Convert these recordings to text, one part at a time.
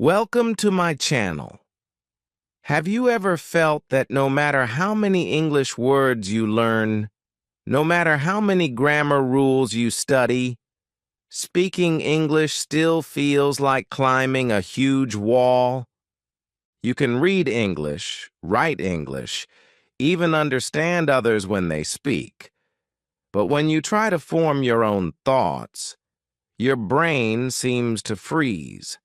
Welcome to my channel. Have you ever felt that no matter how many English words you learn, no matter how many grammar rules you study, speaking English still feels like climbing a huge wall? You can read English, write English, even understand others when they speak. But when you try to form your own thoughts, your brain seems to freeze.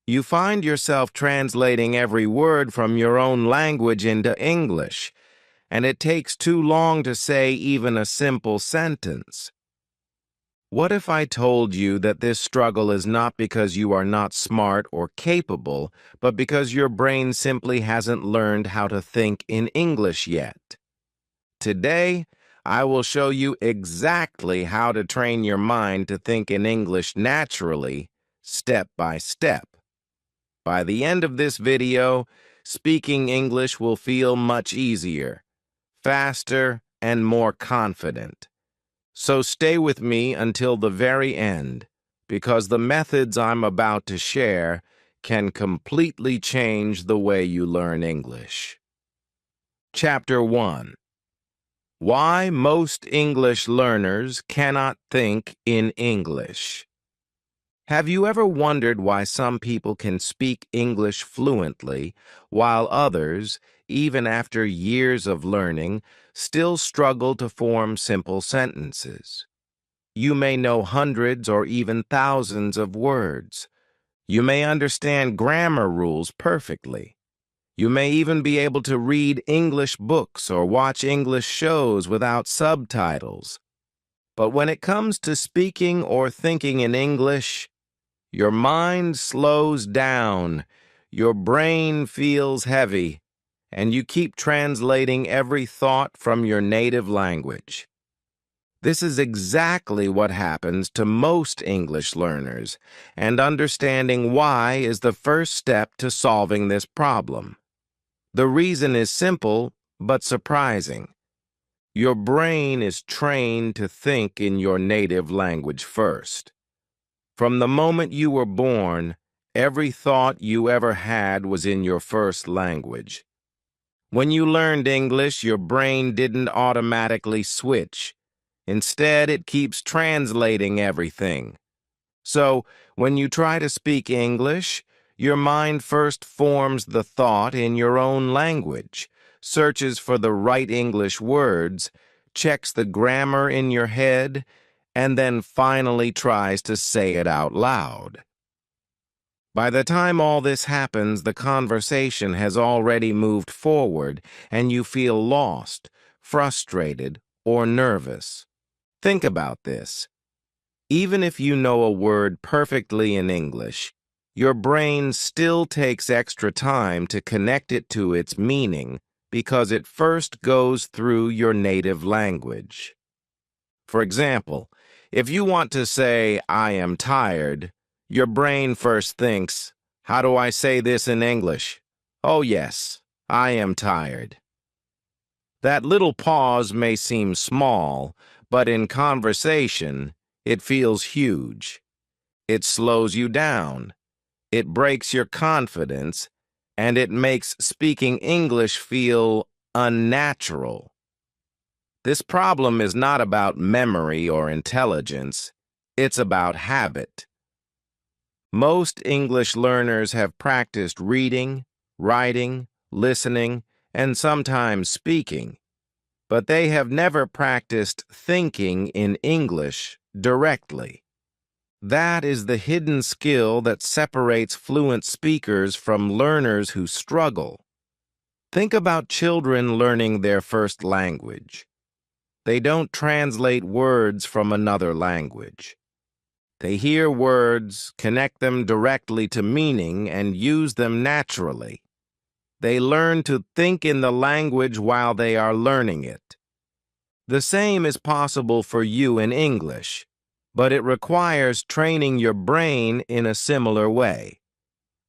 You find yourself translating every word from your own language into English, and it takes too long to say even a simple sentence. What if I told you that this struggle is not because you are not smart or capable, but because your brain simply hasn't learned how to think in English yet? Today, I will show you exactly how to train your mind to think in English naturally, step by step. By the end of this video, speaking English will feel much easier, faster, and more confident. So stay with me until the very end, because the methods I'm about to share can completely change the way you learn English. Chapter 1. Why most English learners cannot think in English. Have you ever wondered why some people can speak English fluently, while others, even after years of learning, still struggle to form simple sentences? You may know hundreds or even thousands of words. You may understand grammar rules perfectly. You may even be able to read English books or watch English shows without subtitles. But when it comes to speaking or thinking in English, your mind slows down, your brain feels heavy, and you keep translating every thought from your native language. This is exactly what happens to most English learners, and understanding why is the first step to solving this problem. The reason is simple, but surprising. Your brain is trained to think in your native language first. From the moment you were born, every thought you ever had was in your first language. When you learned English, your brain didn't automatically switch. Instead, it keeps translating everything. So, when you try to speak English, your mind first forms the thought in your own language, searches for the right English words, checks the grammar in your head, and then finally tries to say it out loud. By the time all this happens, the conversation has already moved forward, and you feel lost, frustrated, or nervous. Think about this. Even if you know a word perfectly in English, your brain still takes extra time to connect it to its meaning because it first goes through your native language. For example, if you want to say, "I am tired," your brain first thinks, "How do I say this in English? Oh yes, I am tired." That little pause may seem small, but in conversation, it feels huge. It slows you down, it breaks your confidence, and it makes speaking English feel unnatural. This problem is not about memory or intelligence, it's about habit. Most English learners have practiced reading, writing, listening, and sometimes speaking, but they have never practiced thinking in English directly. That is the hidden skill that separates fluent speakers from learners who struggle. Think about children learning their first language. They don't translate words from another language. They hear words, connect them directly to meaning, and use them naturally. They learn to think in the language while they are learning it. The same is possible for you in English, but it requires training your brain in a similar way.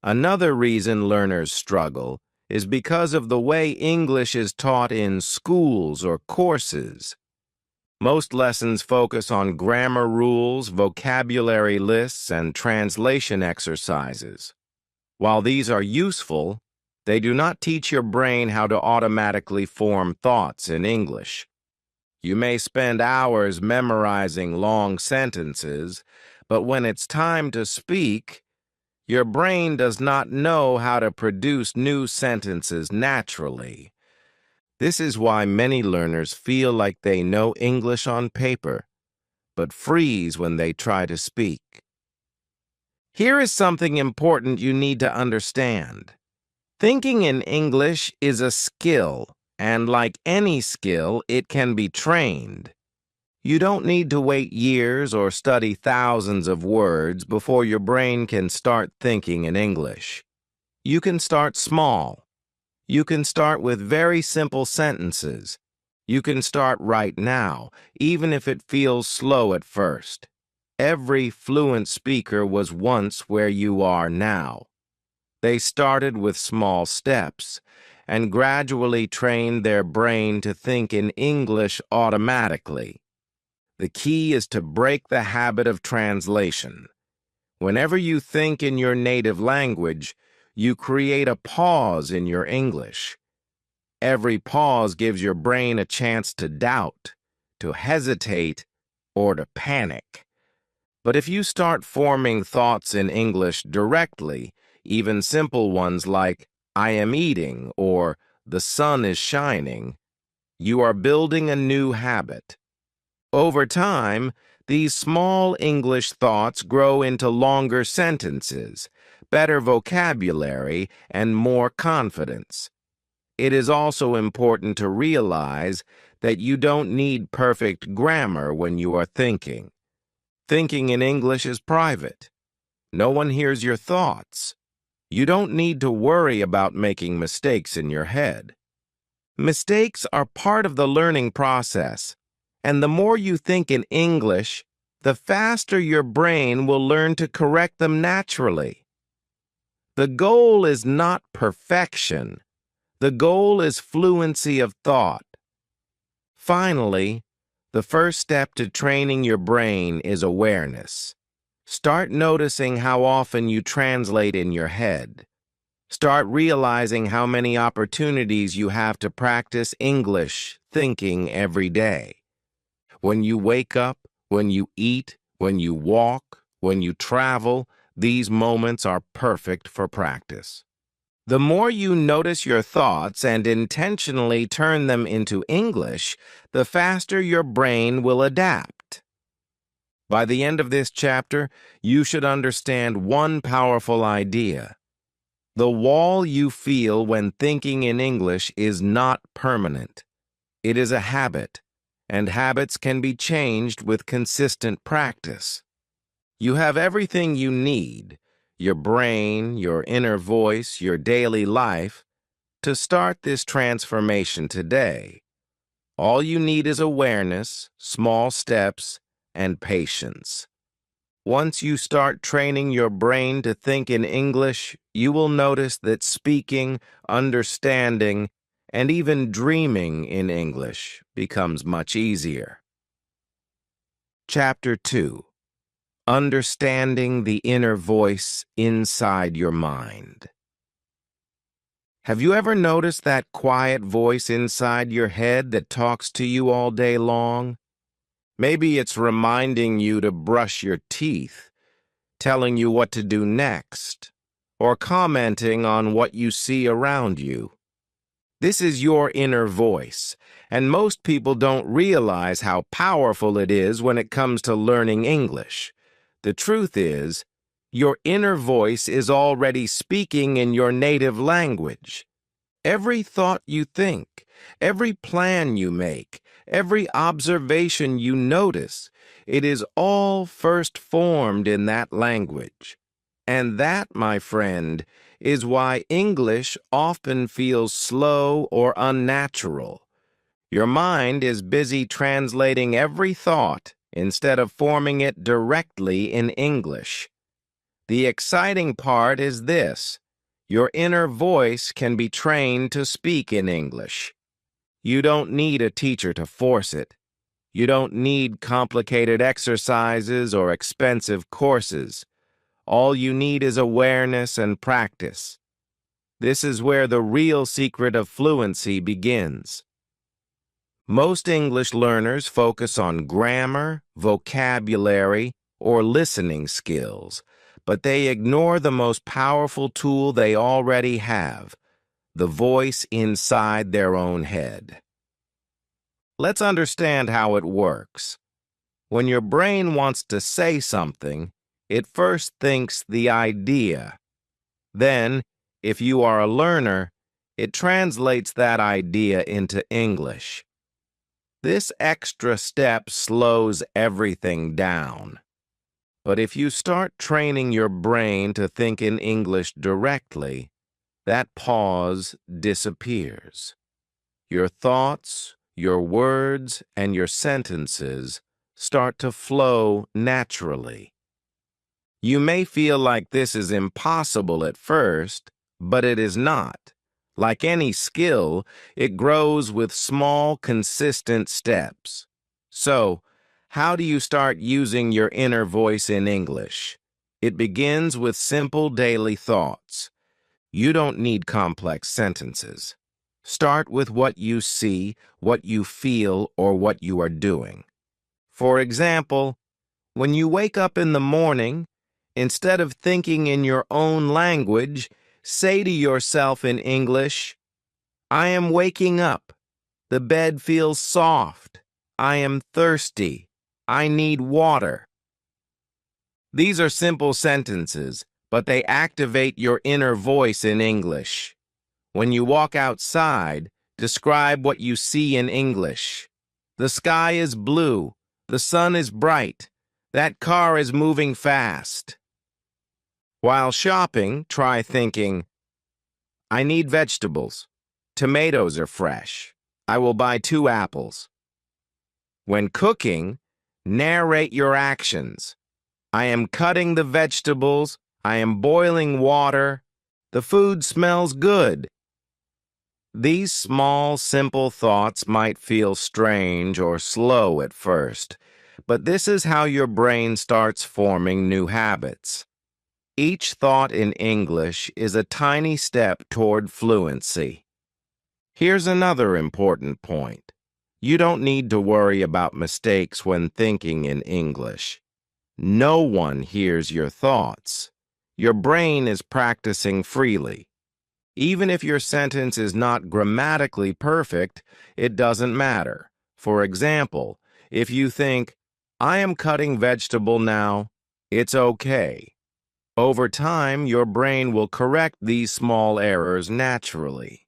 Another reason learners struggle is because of the way English is taught in schools or courses. Most lessons focus on grammar rules, vocabulary lists, and translation exercises. While these are useful, they do not teach your brain how to automatically form thoughts in English. You may spend hours memorizing long sentences, but when it's time to speak, your brain does not know how to produce new sentences naturally. This is why many learners feel like they know English on paper, but freeze when they try to speak. Here is something important you need to understand. Thinking in English is a skill, and like any skill, it can be trained. You don't need to wait years or study thousands of words before your brain can start thinking in English. You can start small. You can start with very simple sentences. You can start right now, even if it feels slow at first. Every fluent speaker was once where you are now. They started with small steps and gradually trained their brain to think in English automatically. The key is to break the habit of translation. Whenever you think in your native language, you create a pause in your English. Every pause gives your brain a chance to doubt, to hesitate, or to panic. But if you start forming thoughts in English directly, even simple ones like, I am eating, or the sun is shining, you are building a new habit. Over time, these small English thoughts grow into longer sentences, better vocabulary, and more confidence. It is also important to realize that you don't need perfect grammar when you are thinking. Thinking in English is private. No one hears your thoughts. You don't need to worry about making mistakes in your head. Mistakes are part of the learning process, and the more you think in English, the faster your brain will learn to correct them naturally. The goal is not perfection. The goal is fluency of thought. Finally, the first step to training your brain is awareness. Start noticing how often you translate in your head. Start realizing how many opportunities you have to practice English thinking every day. When you wake up, when you eat, when you walk, when you travel, these moments are perfect for practice. The more you notice your thoughts and intentionally turn them into English, the faster your brain will adapt. By the end of this chapter, you should understand one powerful idea. The wall you feel when thinking in English is not permanent. It is a habit, and habits can be changed with consistent practice. You have everything you need, your brain, your inner voice, your daily life, to start this transformation today. All you need is awareness, small steps, and patience. Once you start training your brain to think in English, you will notice that speaking, understanding, and even dreaming in English becomes much easier. Chapter 2. Understanding the inner voice inside your mind. Have you ever noticed that quiet voice inside your head that talks to you all day long? Maybe it's reminding you to brush your teeth, telling you what to do next, or commenting on what you see around you. This is your inner voice, and most people don't realize how powerful it is when it comes to learning English. The truth is, your inner voice is already speaking in your native language. Every thought you think, every plan you make, every observation you notice, it is all first formed in that language. And that, my friend, is why English often feels slow or unnatural. Your mind is busy translating every thought instead of forming it directly in English. The exciting part is this: your inner voice can be trained to speak in English. You don't need a teacher to force it. You don't need complicated exercises or expensive courses. All you need is awareness and practice. This is where the real secret of fluency begins. Most English learners focus on grammar, vocabulary, or listening skills, but they ignore the most powerful tool they already have, the voice inside their own head. Let's understand how it works. When your brain wants to say something, it first thinks the idea. Then, if you are a learner, it translates that idea into English. This extra step slows everything down. But if you start training your brain to think in English directly, that pause disappears. Your thoughts, your words, and your sentences start to flow naturally. You may feel like this is impossible at first, but it is not. Like any skill, it grows with small, consistent steps. So, how do you start using your inner voice in English? It begins with simple daily thoughts. You don't need complex sentences. Start with what you see, what you feel, or what you are doing. For example, when you wake up in the morning, instead of thinking in your own language, say to yourself in English, I am waking up. The bed feels soft. I am thirsty. I need water. These are simple sentences, but they activate your inner voice in English. When you walk outside, describe what you see in English. The sky is blue. The sun is bright. That car is moving fast. While shopping, try thinking, I need vegetables. Tomatoes are fresh. I will buy 2 apples. When cooking, narrate your actions. I am cutting the vegetables. I am boiling water. The food smells good. These small, simple thoughts might feel strange or slow at first, but this is how your brain starts forming new habits. Each thought in English is a tiny step toward fluency. Here's another important point. You don't need to worry about mistakes when thinking in English. No one hears your thoughts. Your brain is practicing freely. Even if your sentence is not grammatically perfect, it doesn't matter. For example, if you think, I am cutting vegetable now, it's okay. Over time, your brain will correct these small errors naturally.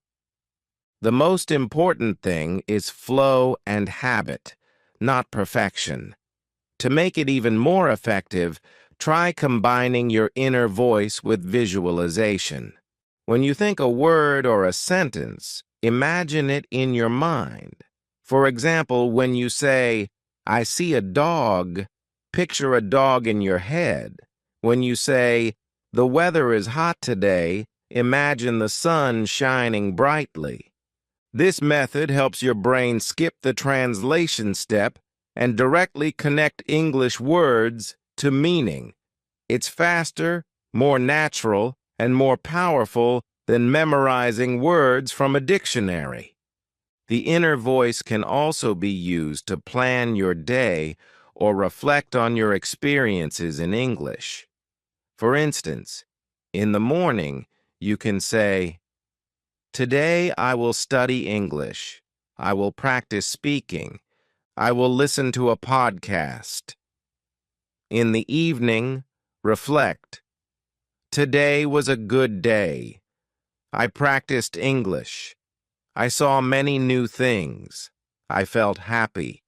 The most important thing is flow and habit, not perfection. To make it even more effective, try combining your inner voice with visualization. When you think a word or a sentence, imagine it in your mind. For example, when you say, I see a dog, picture a dog in your head. When you say, the weather is hot today, imagine the sun shining brightly. This method helps your brain skip the translation step and directly connect English words to meaning. It's faster, more natural, and more powerful than memorizing words from a dictionary. The inner voice can also be used to plan your day or reflect on your experiences in English. For instance, in the morning, you can say, Today I will study English. I will practice speaking. I will listen to a podcast. In the evening, reflect. Today was a good day. I practiced English. I saw many new things. I felt happy.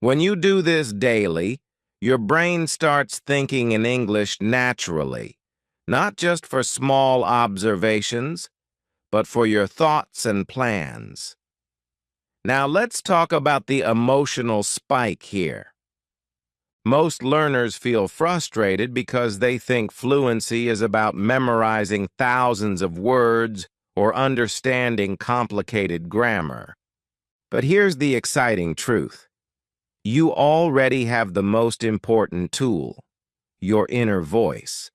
When you do this daily, your brain starts thinking in English naturally, not just for small observations, but for your thoughts and plans. Now let's talk about the emotional spike here. Most learners feel frustrated because they think fluency is about memorizing thousands of words or understanding complicated grammar. But here's the exciting truth. You already have the most important tool, your inner voice.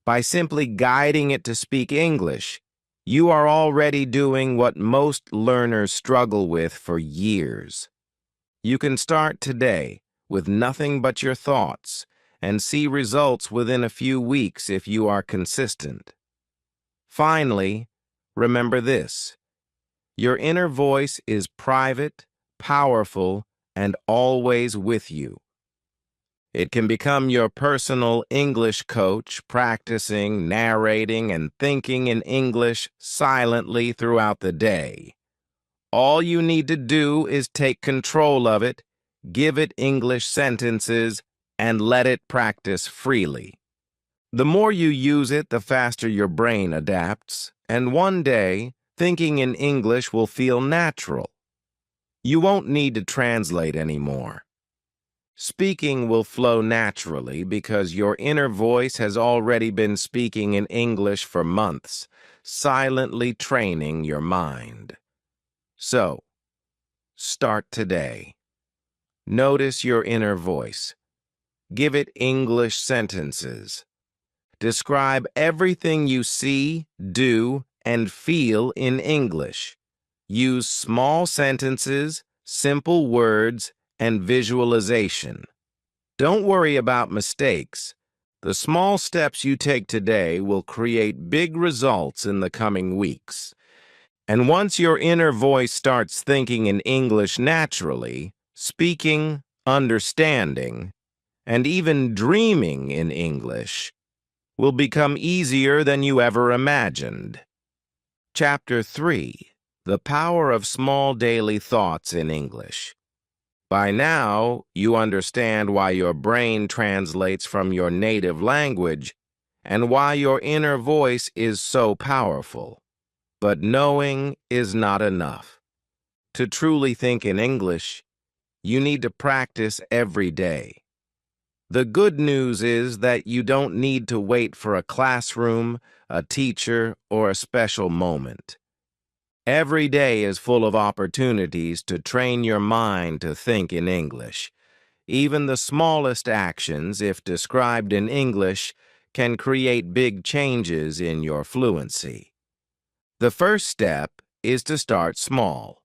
By simply guiding it to speak English, you are already doing what most learners struggle with for years. You can start today with nothing but your thoughts and see results within a few weeks if you are consistent. Finally, remember this: your inner voice is private, powerful, and always with you. It can become your personal English coach, practicing, narrating, and thinking in English silently throughout the day. All you need to do is take control of it, give it English sentences, and let it practice freely. The more you use it, the faster your brain adapts, and one day, thinking in English will feel natural. You won't need to translate anymore. Speaking will flow naturally because your inner voice has already been speaking in English for months, silently training your mind. So, start today. Notice your inner voice. Give it English sentences. Describe everything you see, do, and feel in English. Use small sentences, simple words, and visualization. Don't worry about mistakes. The small steps you take today will create big results in the coming weeks. And once your inner voice starts thinking in English naturally, speaking, understanding, and even dreaming in English will become easier than you ever imagined. Chapter 3: The Power of Small Daily Thoughts in English. By now, you understand why your brain translates from your native language and why your inner voice is so powerful. But knowing is not enough. To truly think in English, you need to practice every day. The good news is that you don't need to wait for a classroom, a teacher, or a special moment. Every day is full of opportunities to train your mind to think in English. Even the smallest actions, if described in English, can create big changes in your fluency. The first step is to start small.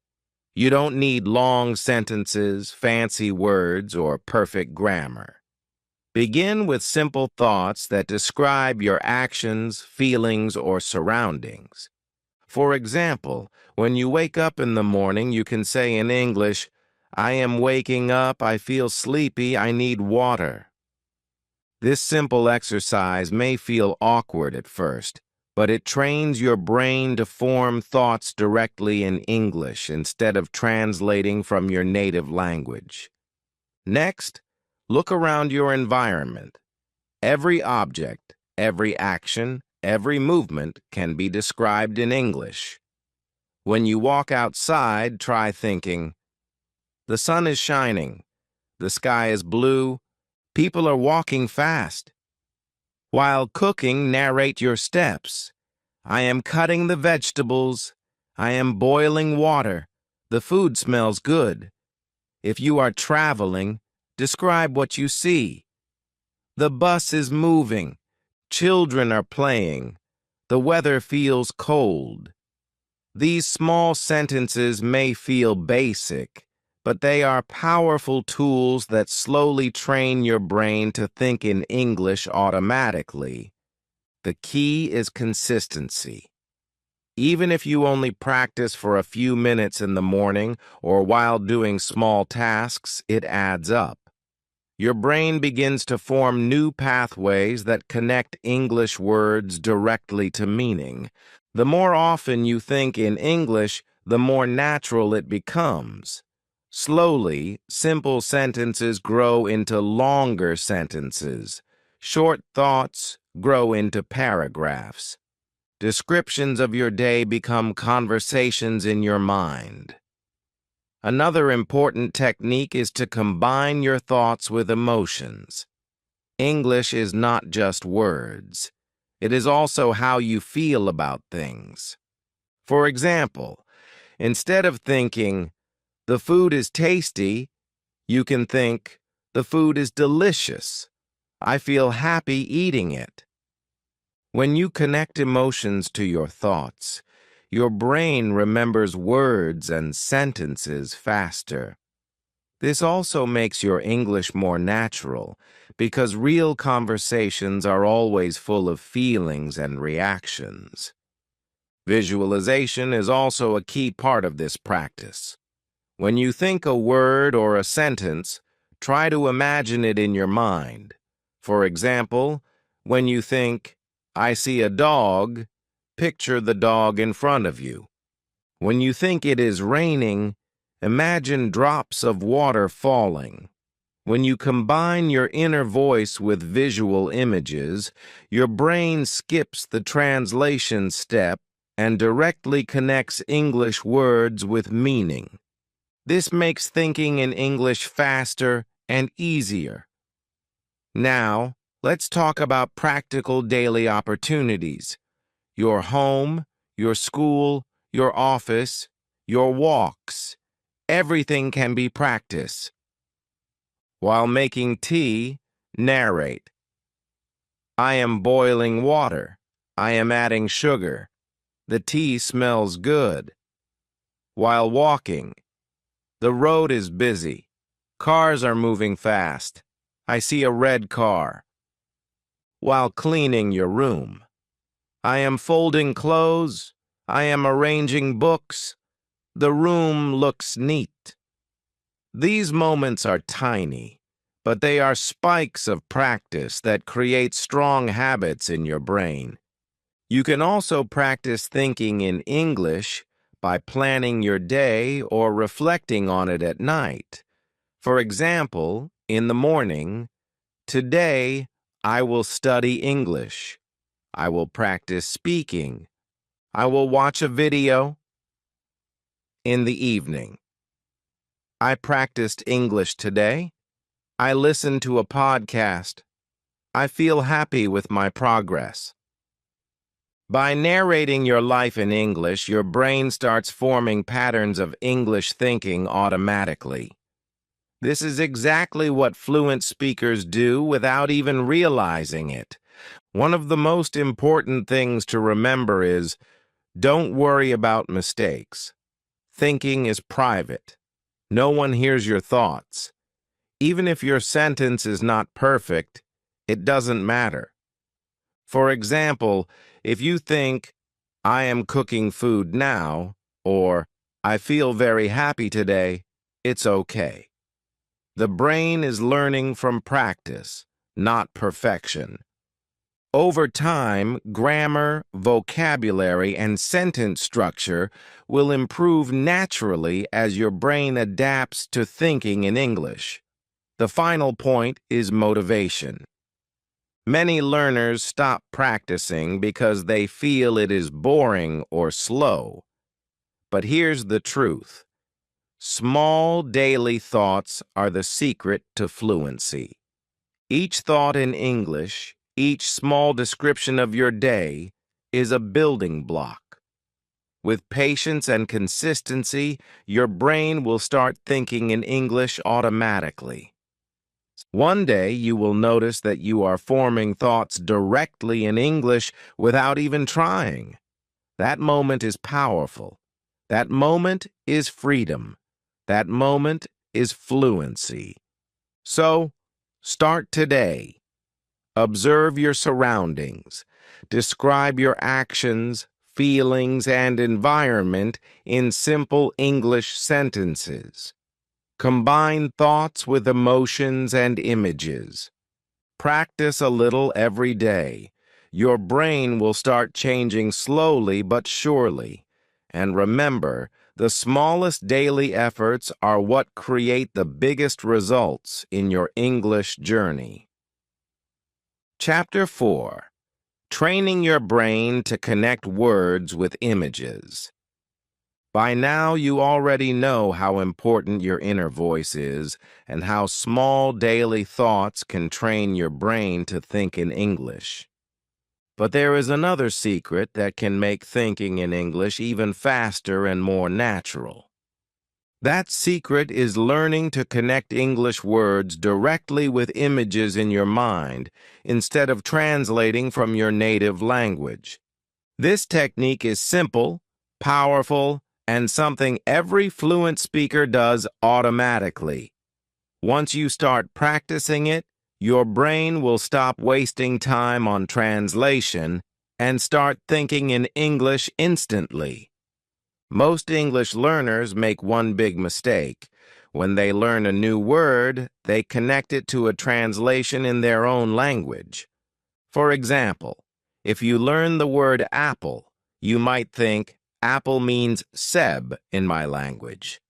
You don't need long sentences, fancy words, or perfect grammar. Begin with simple thoughts that describe your actions, feelings, or surroundings. For example, when you wake up in the morning, you can say in English, "I am waking up, I feel sleepy, I need water." This simple exercise may feel awkward at first, but it trains your brain to form thoughts directly in English instead of translating from your native language. Next, look around your environment. Every object, every action, every movement can be described in English. When you walk outside, try thinking, "The sun is shining, the sky is blue, people are walking fast." While cooking, narrate your steps. "I am cutting the vegetables. I am boiling water. The food smells good." If you are traveling, describe what you see. "The bus is moving. Children are playing. The weather feels cold." These small sentences may feel basic, but they are powerful tools that slowly train your brain to think in English automatically. The key is consistency. Even if you only practice for a few minutes in the morning or while doing small tasks, it adds up. Your brain begins to form new pathways that connect English words directly to meaning. The more often you think in English, the more natural it becomes. Slowly, simple sentences grow into longer sentences. Short thoughts grow into paragraphs. Descriptions of your day become conversations in your mind. Another important technique is to combine your thoughts with emotions. English is not just words. It is also how you feel about things. For example, instead of thinking, "The food is tasty," you can think, "The food is delicious. I feel happy eating it. When you connect emotions to your thoughts, your brain remembers words and sentences faster. This also makes your English more natural because real conversations are always full of feelings and reactions. Visualization is also a key part of this practice. When you think a word or a sentence, try to imagine it in your mind. For example, when you think, "I see a dog," picture the dog in front of you. When you think it is raining, imagine drops of water falling. When you combine your inner voice with visual images, your brain skips the translation step and directly connects English words with meaning. This makes thinking in English faster and easier. Now, let's talk about practical daily opportunities. Your home, your school, your office, your walks. Everything can be practice. While making tea, narrate. I am boiling water. I am adding sugar. The tea smells good. While walking. The road is busy. Cars are moving fast. I see a red car. While cleaning your room. I am folding clothes. I am arranging books. The room looks neat. These moments are tiny, but they are spikes of practice that create strong habits in your brain. You can also practice thinking in English by planning your day or reflecting on it at night. For example, in the morning, today I will study English. I will practice speaking. I will watch a video. In the evening, I practiced English today. I listened to a podcast. I feel happy with my progress. By narrating your life in English, your brain starts forming patterns of English thinking automatically. This is exactly what fluent speakers do without even realizing it. One of the most important things to remember is, don't worry about mistakes. Thinking is private. No one hears your thoughts. Even if your sentence is not perfect, it doesn't matter. For example, if you think, "I am cooking food now," or "I feel very happy today," it's okay. The brain is learning from practice, not perfection. Over time, grammar, vocabulary, and sentence structure will improve naturally as your brain adapts to thinking in English. The final point is motivation. Many learners stop practicing because they feel it is boring or slow. But here's the truth. Small daily thoughts are the secret to fluency. Each thought in English, each small description of your day, is a building block. With patience and consistency, your brain will start thinking in English automatically. One day you will notice that you are forming thoughts directly in English without even trying. That moment is powerful. That moment is freedom. That moment is fluency. So, start today. Observe your surroundings. Describe your actions, feelings, and environment in simple English sentences. Combine thoughts with emotions and images. Practice a little every day. Your brain will start changing slowly but surely. And remember, the smallest daily efforts are what create the biggest results in your English journey. Chapter 4. Training your brain to connect words with images. By now, you already know how important your inner voice is and how small daily thoughts can train your brain to think in English. But there is another secret that can make thinking in English even faster and more natural. That secret is learning to connect English words directly with images in your mind instead of translating from your native language. This technique is simple, powerful, and something every fluent speaker does automatically. Once you start practicing it, your brain will stop wasting time on translation and start thinking in English instantly. Most English learners make one big mistake. When they learn a new word, they connect it to a translation in their own language. For example, if you learn the word apple, you might think apple means Seb in my language.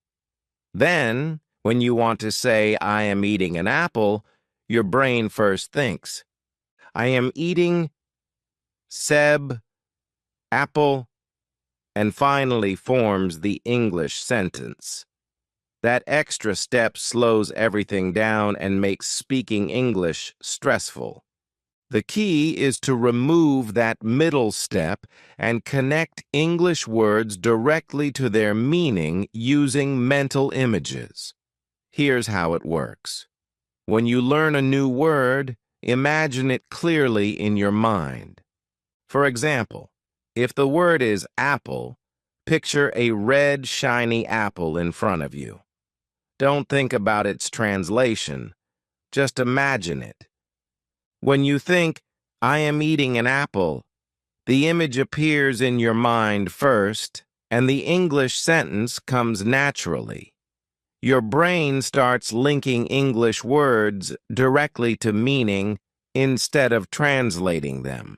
Then, when you want to say I am eating an apple, your brain first thinks, I am eating Seb, apple, and finally forms the English sentence. That extra step slows everything down and makes speaking English stressful. The key is to remove that middle step and connect English words directly to their meaning using mental images. Here's how it works. When you learn a new word, imagine it clearly in your mind. For example, if the word is apple, picture a red, shiny apple in front of you. Don't think about its translation. Just imagine it. When you think, I am eating an apple, the image appears in your mind first, and the English sentence comes naturally. Your brain starts linking English words directly to meaning instead of translating them.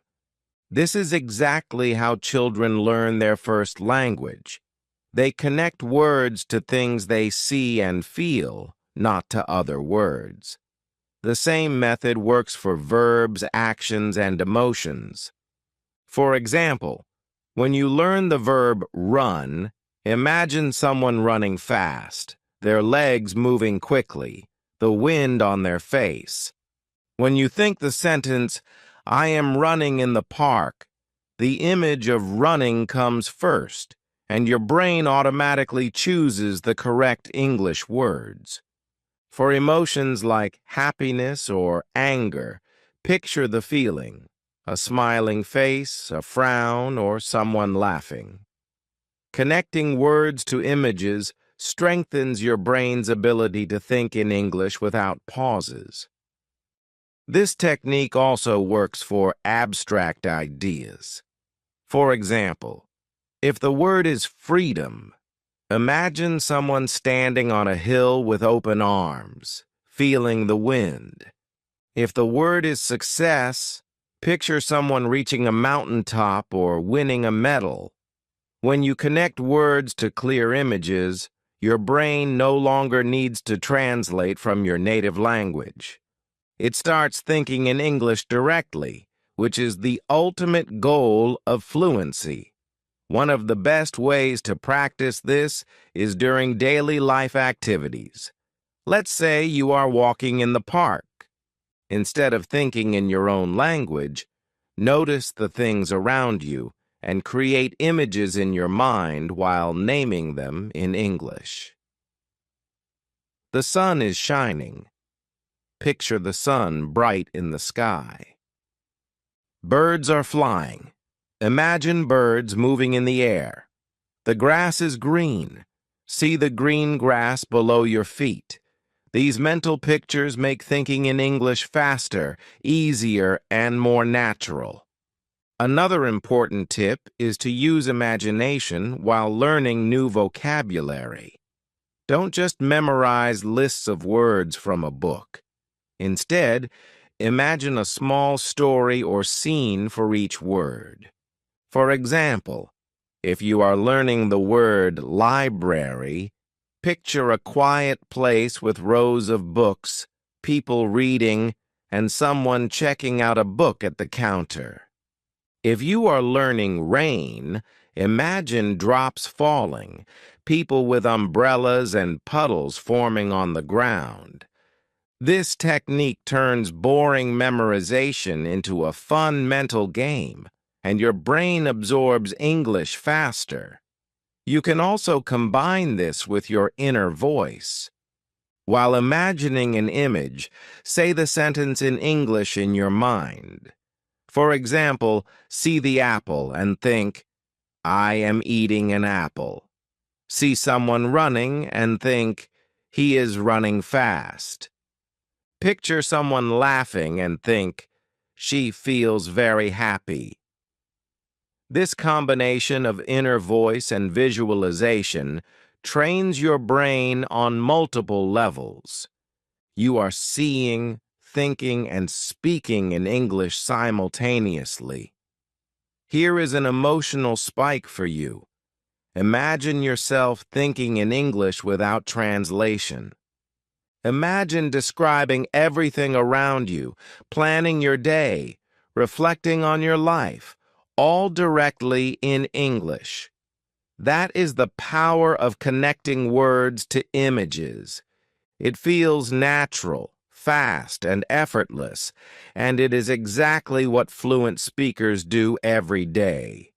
This is exactly how children learn their first language. They connect words to things they see and feel, not to other words. The same method works for verbs, actions, and emotions. For example, when you learn the verb run, imagine someone running fast, their legs moving quickly, the wind on their face. When you think the sentence, I am running in the park, the image of running comes first, and your brain automatically chooses the correct English words. For emotions like happiness or anger, picture the feeling, a smiling face, a frown, or someone laughing. Connecting words to images strengthens your brain's ability to think in English without pauses. This technique also works for abstract ideas. For example, if the word is freedom, imagine someone standing on a hill with open arms, feeling the wind. If the word is success, picture someone reaching a mountaintop or winning a medal. When you connect words to clear images, your brain no longer needs to translate from your native language. It starts thinking in English directly, which is the ultimate goal of fluency. One of the best ways to practice this is during daily life activities. Let's say you are walking in the park. Instead of thinking in your own language, notice the things around you and create images in your mind while naming them in English. The sun is shining. Picture the sun bright in the sky. Birds are flying. Imagine birds moving in the air. The grass is green. See the green grass below your feet. These mental pictures make thinking in English faster, easier, and more natural. Another important tip is to use imagination while learning new vocabulary. Don't just memorize lists of words from a book. Instead, imagine a small story or scene for each word. For example, if you are learning the word library, picture a quiet place with rows of books, people reading, and someone checking out a book at the counter. If you are learning rain, imagine drops falling, people with umbrellas and puddles forming on the ground. This technique turns boring memorization into a fun mental game, and your brain absorbs English faster. You can also combine this with your inner voice. While imagining an image, say the sentence in English in your mind. For example, see the apple and think, I am eating an apple. See someone running and think, he is running fast. Picture someone laughing and think, she feels very happy. This combination of inner voice and visualization trains your brain on multiple levels. You are seeing, thinking, and speaking in English simultaneously. Here is an emotional spike for you. Imagine yourself thinking in English without translation. Imagine describing everything around you, planning your day, reflecting on your life, all directly in English. That is the power of connecting words to images. It feels natural, fast, and effortless, and it is exactly what fluent speakers do every day.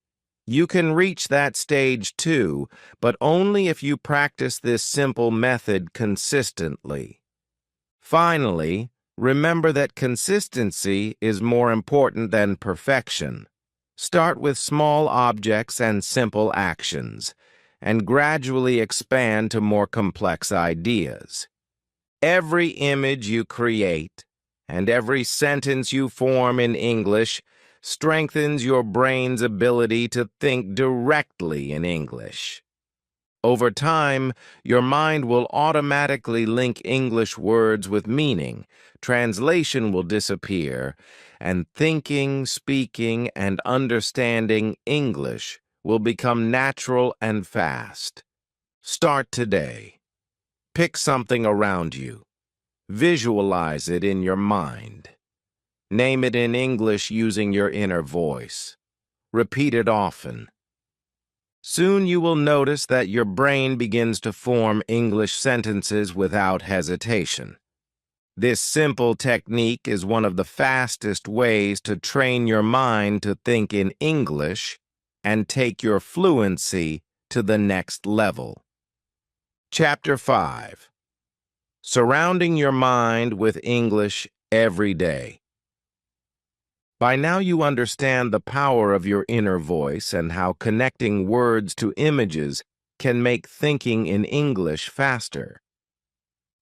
You can reach that stage too, but only if you practice this simple method consistently. Finally, remember that consistency is more important than perfection. Start with small objects and simple actions, and gradually expand to more complex ideas. Every image you create and every sentence you form in English strengthens your brain's ability to think directly in English. Over time, your mind will automatically link English words with meaning, translation will disappear, and thinking, speaking, and understanding English will become natural and fast. Start today. Pick something around you. Visualize it in your mind. Name it in English using your inner voice. Repeat it often. Soon you will notice that your brain begins to form English sentences without hesitation. This simple technique is one of the fastest ways to train your mind to think in English and take your fluency to the next level. Chapter 5. Surrounding your mind with English every day. By now you understand the power of your inner voice and how connecting words to images can make thinking in English faster.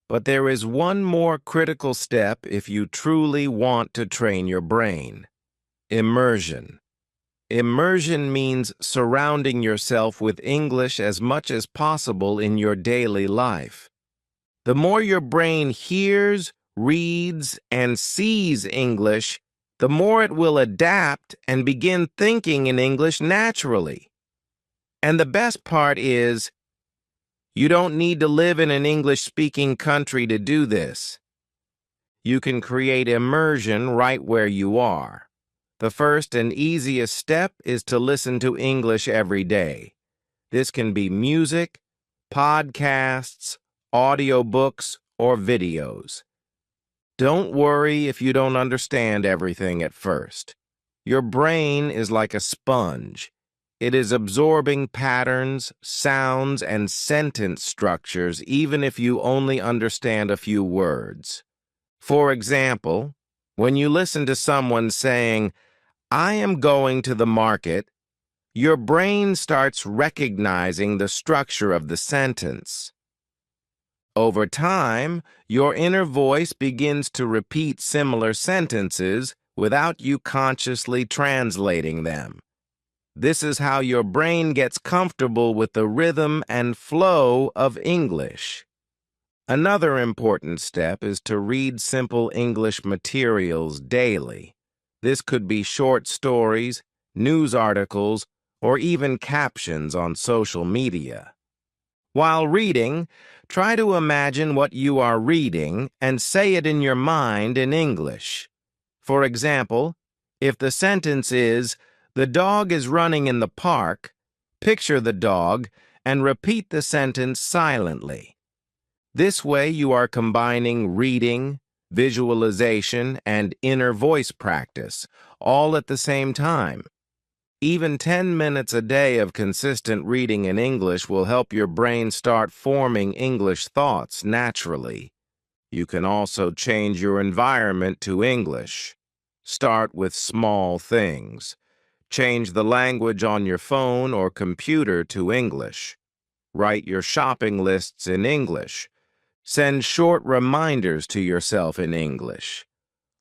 But there is one more critical step if you truly want to train your brain. Immersion. Immersion means surrounding yourself with English as much as possible in your daily life. The more your brain hears, reads, and sees English, the more it will adapt and begin thinking in English naturally. And the best part is, you don't need to live in an English-speaking country to do this. You can create immersion right where you are. The first and easiest step is to listen to English every day. This can be music, podcasts, audiobooks, or videos. Don't worry if you don't understand everything at first. Your brain is like a sponge. It is absorbing patterns, sounds, and sentence structures even if you only understand a few words. For example, when you listen to someone saying, I am going to the market, your brain starts recognizing the structure of the sentence. Over time, your inner voice begins to repeat similar sentences without you consciously translating them. This is how your brain gets comfortable with the rhythm and flow of English. Another important step is to read simple English materials daily. This could be short stories, news articles, or even captions on social media. While reading, try to imagine what you are reading and say it in your mind in English. For example, if the sentence is, the dog is running in the park, picture the dog and repeat the sentence silently. This way you are combining reading, visualization, and inner voice practice, all at the same time. Even 10 minutes a day of consistent reading in English will help your brain start forming English thoughts naturally. You can also change your environment to English. Start with small things. Change the language on your phone or computer to English. Write your shopping lists in English. Send short reminders to yourself in English.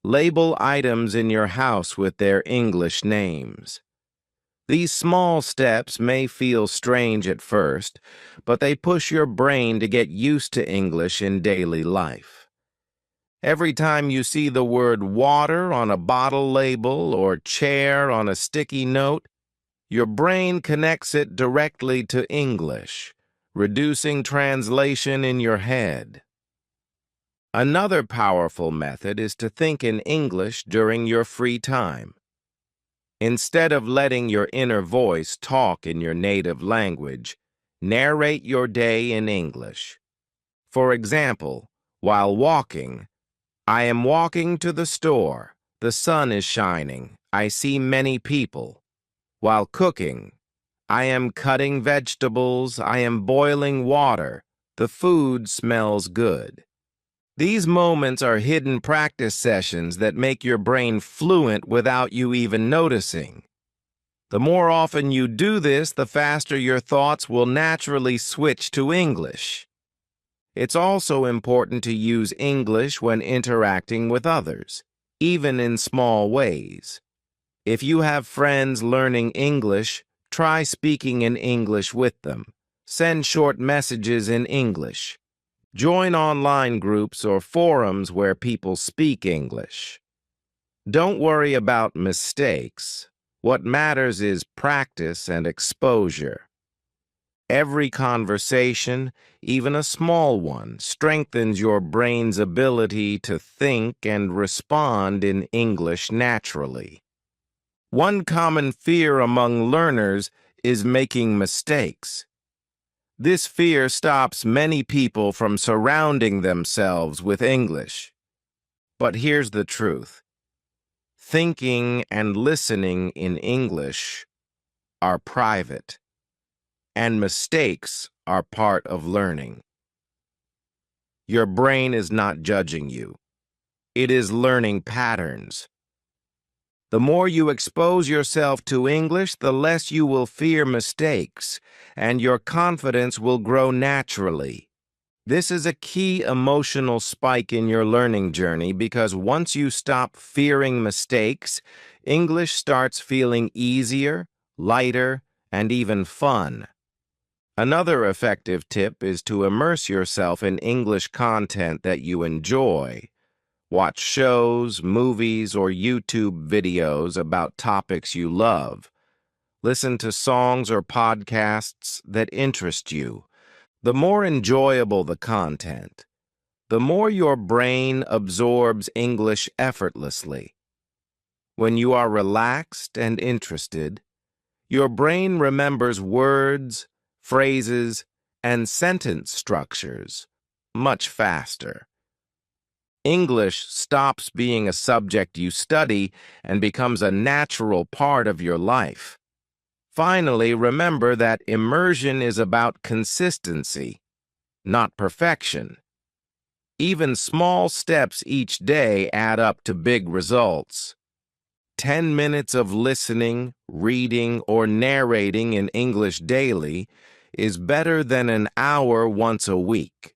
Label items in your house with their English names. These small steps may feel strange at first, but they push your brain to get used to English in daily life. Every time you see the word water on a bottle label or chair on a sticky note, your brain connects it directly to English, reducing translation in your head. Another powerful method is to think in English during your free time. Instead of letting your inner voice talk in your native language, narrate your day in English. For example, while walking, I am walking to the store. The sun is shining. I see many people. While cooking, I am cutting vegetables. I am boiling water. The food smells good. These moments are hidden practice sessions that make your brain fluent without you even noticing. The more often you do this, the faster your thoughts will naturally switch to English. It's also important to use English when interacting with others, even in small ways. If you have friends learning English, try speaking in English with them. Send short messages in English. Join online groups or forums where people speak English. Don't worry about mistakes. What matters is practice and exposure. Every conversation, even a small one, strengthens your brain's ability to think and respond in English naturally. One common fear among learners is making mistakes. This fear stops many people from surrounding themselves with English. But here's the truth. Thinking and listening in English are private, and mistakes are part of learning. Your brain is not judging you. It is learning patterns. The more you expose yourself to English, the less you will fear mistakes, and your confidence will grow naturally. This is a key emotional spike in your learning journey because once you stop fearing mistakes, English starts feeling easier, lighter, and even fun. Another effective tip is to immerse yourself in English content that you enjoy. Watch shows, movies, or YouTube videos about topics you love. Listen to songs or podcasts that interest you. The more enjoyable the content, the more your brain absorbs English effortlessly. When you are relaxed and interested, your brain remembers words, phrases, and sentence structures much faster. English stops being a subject you study and becomes a natural part of your life. Finally, remember that immersion is about consistency, not perfection. Even small steps each day add up to big results. 10 minutes of listening, reading, or narrating in English daily is better than an hour once a week.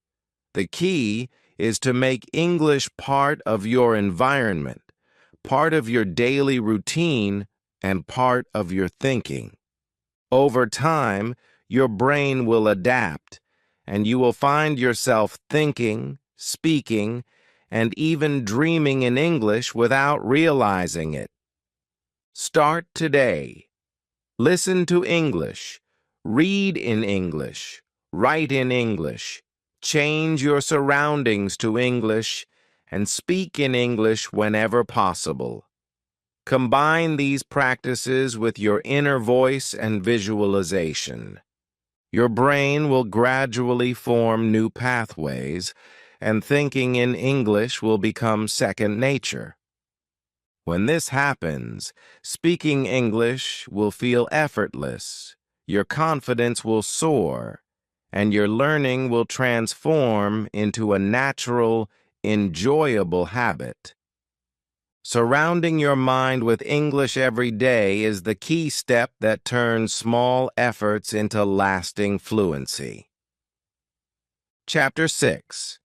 The key is to make English part of your environment, part of your daily routine, and part of your thinking. Over time, your brain will adapt, and you will find yourself thinking, speaking, and even dreaming in English without realizing it. Start today. Listen to English. Read in English. Write in English. Change your surroundings to English and speak in English whenever possible. Combine these practices with your inner voice and visualization. Your brain will gradually form new pathways, and thinking in English will become second nature. When this happens, speaking English will feel effortless, your confidence will soar, and your learning will transform into a natural, enjoyable habit. Surrounding your mind with English every day is the key step that turns small efforts into lasting fluency. Chapter 6.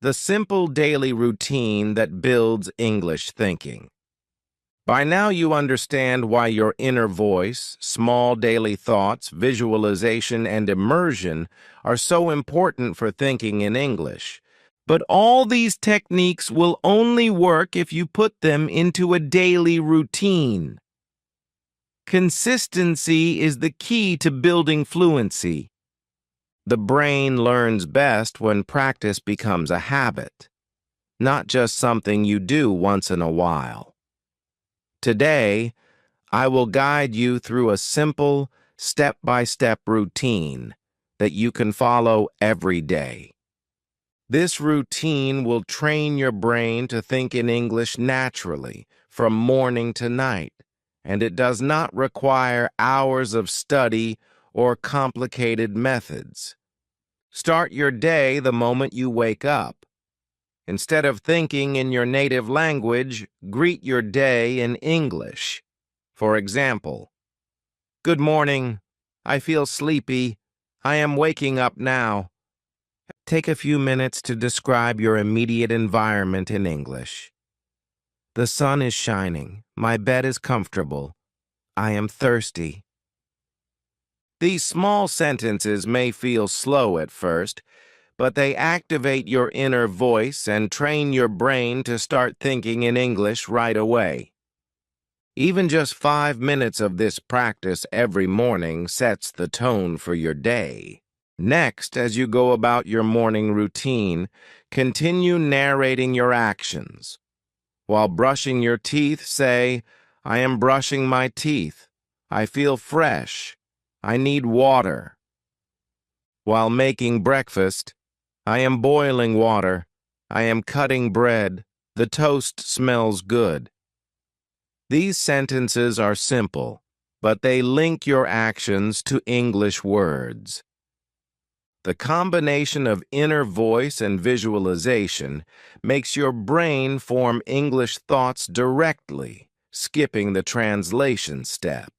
The simple daily routine that builds English thinking. By now you understand why your inner voice, small daily thoughts, visualization, and immersion are so important for thinking in English. But all these techniques will only work if you put them into a daily routine. Consistency is the key to building fluency. The brain learns best when practice becomes a habit, not just something you do once in a while. Today, I will guide you through a simple, step-by-step routine that you can follow every day. This routine will train your brain to think in English naturally, from morning to night, and it does not require hours of study or complicated methods. Start your day the moment you wake up. Instead of thinking in your native language, greet your day in English. For example, "Good morning. I feel sleepy. I am waking up now." Take a few minutes to describe your immediate environment in English. "The sun is shining. My bed is comfortable. I am thirsty." These small sentences may feel slow at first, but they activate your inner voice and train your brain to start thinking in English right away. Even just 5 minutes of this practice every morning sets the tone for your day. Next, as you go about your morning routine, continue narrating your actions. While brushing your teeth, say, "I am brushing my teeth. I feel fresh. I need water." While making breakfast, "I am boiling water. I am cutting bread. The toast smells good." These sentences are simple, but they link your actions to English words. The combination of inner voice and visualization makes your brain form English thoughts directly, skipping the translation step.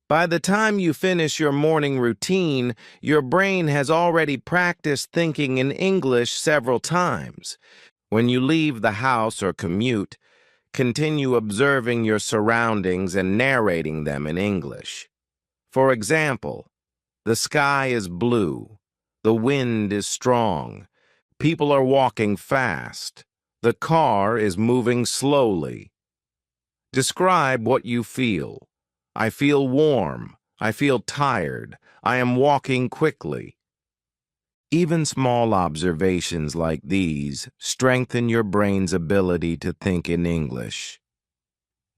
By the time you finish your morning routine, your brain has already practiced thinking in English several times. When you leave the house or commute, continue observing your surroundings and narrating them in English. For example, "The sky is blue. The wind is strong. People are walking fast. The car is moving slowly." Describe what you feel. "I feel warm. I feel tired. I am walking quickly." Even small observations like these strengthen your brain's ability to think in English.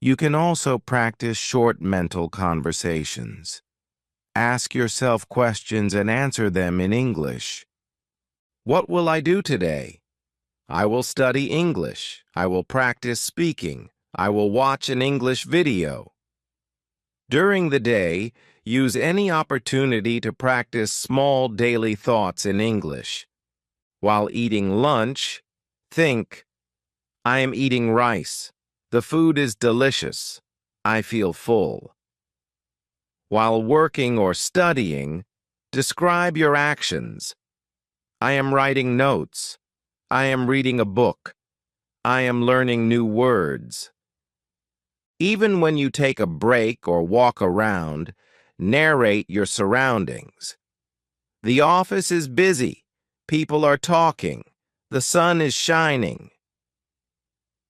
You can also practice short mental conversations. Ask yourself questions and answer them in English. "What will I do today?" "I will study English." "I will practice speaking." "I will watch an English video." During the day, use any opportunity to practice small daily thoughts in English. While eating lunch, think, "I am eating rice. The food is delicious. I feel full." While working or studying, describe your actions. "I am writing notes." "I am reading a book." "I am learning new words." Even when you take a break or walk around, narrate your surroundings. "The office is busy. People are talking. The sun is shining."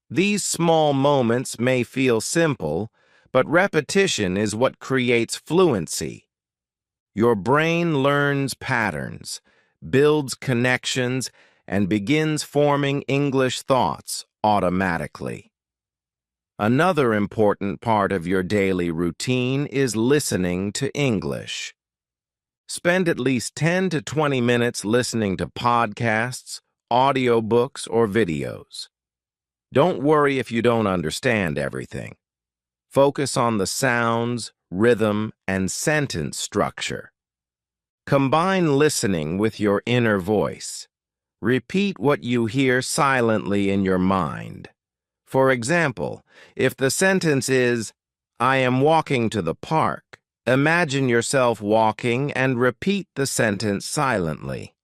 These small moments may feel simple, but repetition is what creates fluency. Your brain learns patterns, builds connections, and begins forming English thoughts automatically. Another important part of your daily routine is listening to English. Spend at least 10 to 20 minutes listening to podcasts, audiobooks, or videos. Don't worry if you don't understand everything. Focus on the sounds, rhythm, and sentence structure. Combine listening with your inner voice. Repeat what you hear silently in your mind. For example, if the sentence is, "I am walking to the park," imagine yourself walking and repeat the sentence silently.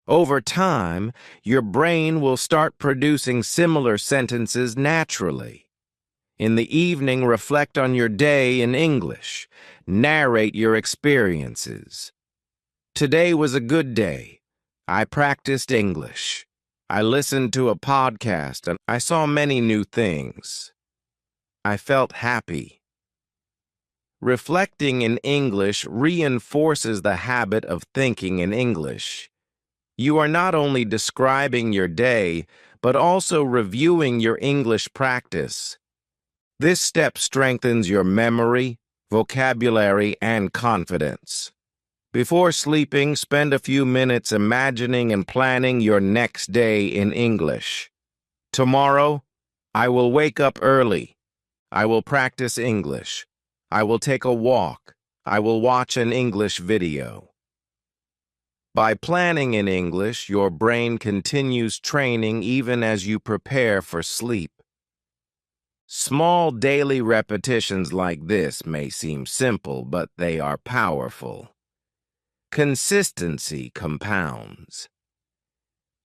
Over time, your brain will start producing similar sentences naturally. In the evening, reflect on your day in English. Narrate your experiences. Today was a good day. I practiced English. I listened to a podcast and I saw many new things. I felt happy. Reflecting in English reinforces the habit of thinking in English. You are not only describing your day, but also reviewing your English practice. This step strengthens your memory, vocabulary, and confidence. Before sleeping, spend a few minutes imagining and planning your next day in English. Tomorrow, I will wake up early. I will practice English. I will take a walk. I will watch an English video. By planning in English, your brain continues training even as you prepare for sleep. Small daily repetitions like this may seem simple, but they are powerful. Consistency compounds.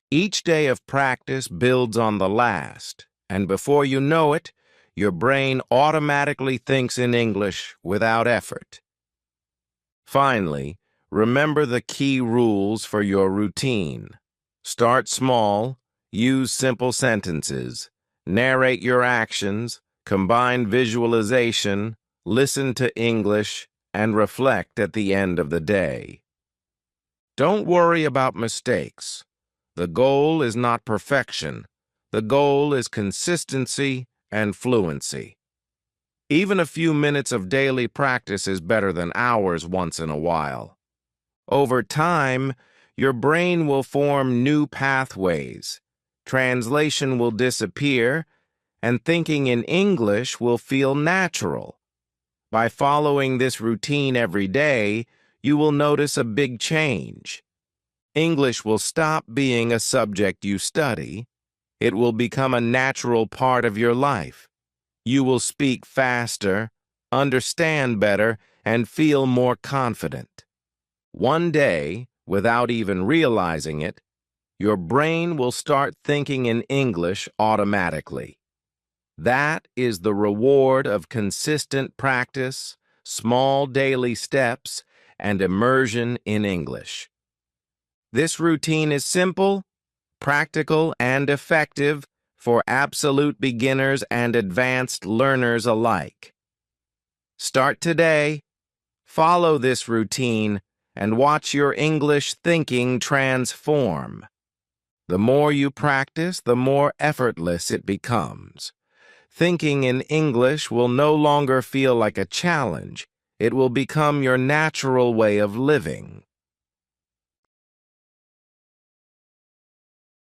Each day of practice builds on the last, and before you know it, your brain automatically thinks in English without effort. Finally, remember the key rules for your routine. Start small, use simple sentences, narrate your actions, combine visualization, listen to English, and reflect at the end of the day. Don't worry about mistakes. The goal is not perfection. The goal is consistency and fluency. Even a few minutes of daily practice is better than hours once in a while. Over time, your brain will form new pathways. Translation will disappear, and thinking in English will feel natural. By following this routine every day, you will notice a big change. English will stop being a subject you study. It will become a natural part of your life. You will speak faster, understand better, and feel more confident. One day, without even realizing it, your brain will start thinking in English automatically. That is the reward of consistent practice, small daily steps, and immersion in English. This routine is simple, practical, and effective for absolute beginners and advanced learners alike. Start today, follow this routine, and watch your English thinking transform. The more you practice, the more effortless it becomes. Thinking in English will no longer feel like a challenge. It will become your natural way of living.